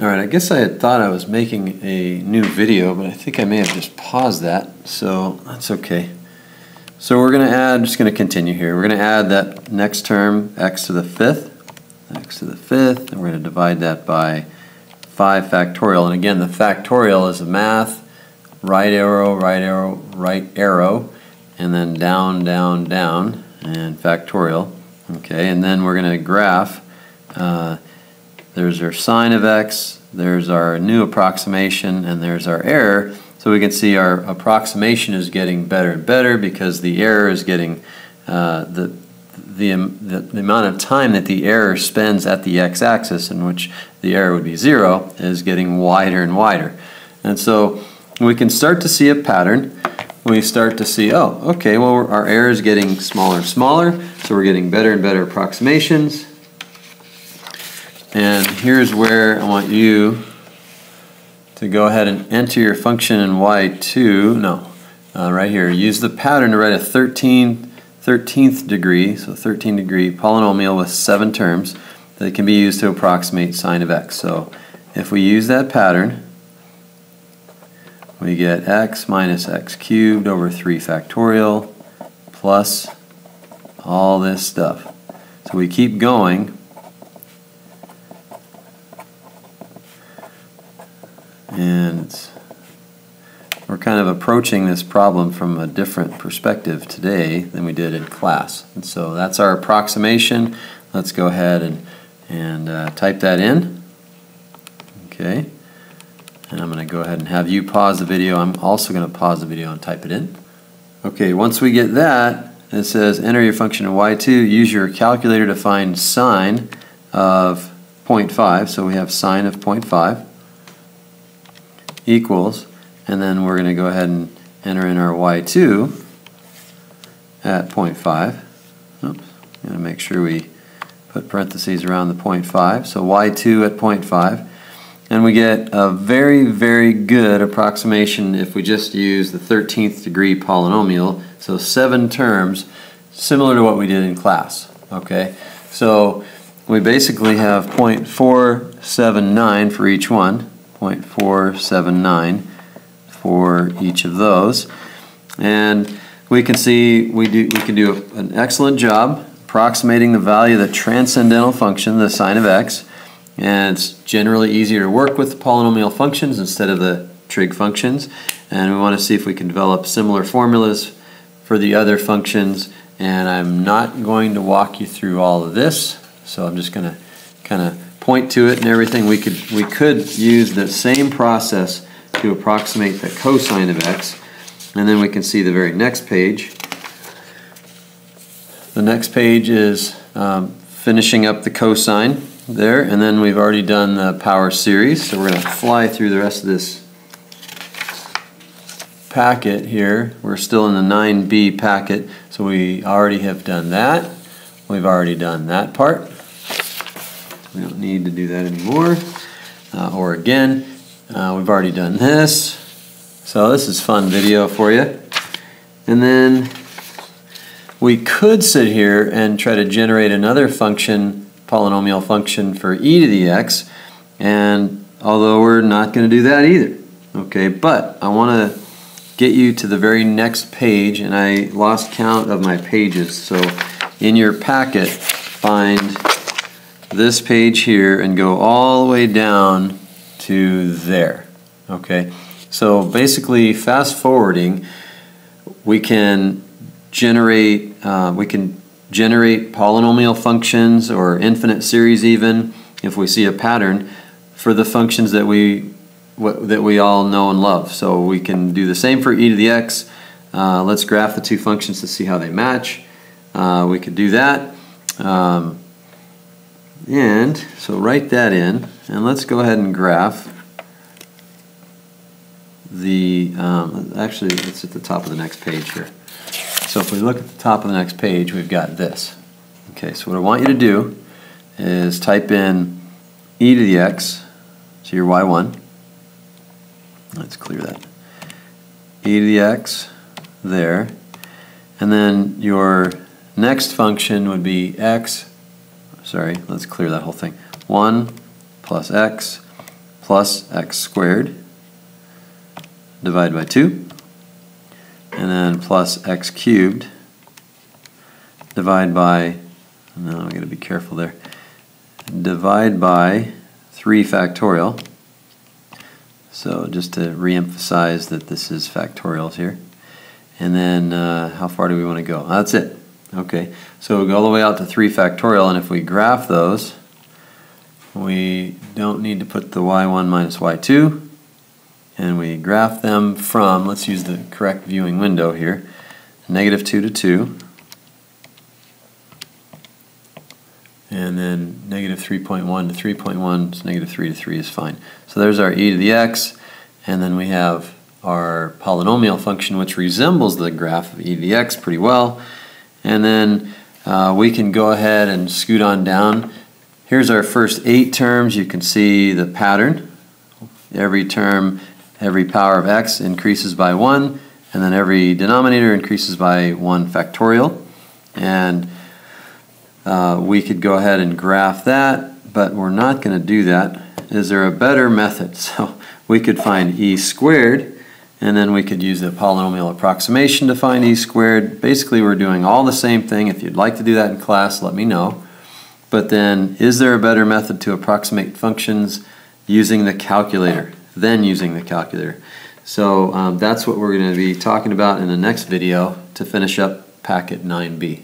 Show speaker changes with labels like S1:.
S1: Alright, I guess I had thought I was making a new video, but I think I may have just paused that, so that's okay. So we're going to add, just going to continue here, we're going to add that next term, x to the fifth, and we're going to divide that by 5 factorial. And again, the factorial is a math, right arrow, right arrow, right arrow, and then down, down, down, and factorial. Okay, and then we're going to graph. There's our sine of x, there's our new approximation, and there's our error. So we can see our approximation is getting better and better because the error is getting the amount of time that the error spends at the x-axis, in which the error would be 0, is getting wider and wider. And so we can start to see a pattern. We start to see, oh, okay, well, our error is getting smaller and smaller, so we're getting better and better approximations. And here's where I want you to go ahead and enter your function in y2, right here. Use the pattern to write a 13th degree, so 13 degree polynomial with 7 terms that can be used to approximate sine of x. So if we use that pattern, we get x minus x cubed over 3 factorial plus all this stuff. So we keep going. And we're kind of approaching this problem from a different perspective today than we did in class. And so that's our approximation. Let's go ahead and type that in. Okay. And I'm going to go ahead and have you pause the video. I'm also going to pause the video and type it in. Okay, once we get that, it says enter your function in y2. Use your calculator to find sine of 0.5. So we have sine of 0.5. Equals, and then we're going to go ahead and enter in our y2 at 0.5. Oops, got to make sure we put parentheses around the 0.5. So y2 at 0.5, and we get a very, very good approximation if we just use the 13th degree polynomial. So 7 terms, similar to what we did in class. Okay, so we basically have 0.479 for each one. 0.479 for each of those, and we can see we can do an excellent job approximating the value of the transcendental function, the sine of x, and it's generally easier to work with polynomial functions instead of the trig functions. And we want to see if we can develop similar formulas for the other functions, and I'm not going to walk you through all of this, so I'm just going to kind of point to it and everything. We could use the same process to approximate the cosine of x, and then we can see the very next page. The next page is finishing up the cosine there, and then we've already done the power series, so we're going to fly through the rest of this packet here. We're still in the 9b packet, so we already have done that. We've already done that part. We don't need to do that anymore. Or again, we've already done this. So this is fun video for you. And then we could sit here and try to generate another function, polynomial function for e to the x. And although we're not going to do that either. Okay, but I want to get you to the very next page, and I lost count of my pages. So in your packet, find this page here and go all the way down to there. Okay, so basically fast forwarding, we can generate polynomial functions or infinite series even if we see a pattern for the functions that we all know and love. So we can do the same for e to the x. Let's graph the two functions to see how they match. We could do that. And so write that in, and let's go ahead and graph the, actually it's at the top of the next page here. So if we look at the top of the next page, we've got this. Okay, so what I want you to do is type in e to the x, so your y1. Let's clear that. E to the x there, and then your next function would be x, sorry, let's clear that whole thing. 1 plus x plus x squared divided by 2, and then plus x cubed divide by, no, I'm going to be careful there, divide by 3 factorial. So just to re-emphasize that this is factorials here. And then how far do we want to go? That's it. Okay, so we go all the way out to 3 factorial, and if we graph those, we don't need to put the y1 minus y2, and we graph them from, let's use the correct viewing window here, -2 to 2, and then -3.1 to 3.1, so -3 to 3 is fine. So there's our e to the x, and then we have our polynomial function, which resembles the graph of e to the x pretty well. And then we can go ahead and scoot on down. Here's our first 8 terms. You can see the pattern. Every term, every power of x increases by 1, and then every denominator increases by 1 factorial. And we could go ahead and graph that, but we're not going to do that. Is there a better method? So we could find e squared, and then we could use the polynomial approximation to find e squared. Basically, we're doing all the same thing. If you'd like to do that in class, let me know. But then, is there a better method to approximate functions using the calculator, than using the calculator? So that's what we're going to be talking about in the next video to finish up packet 9b.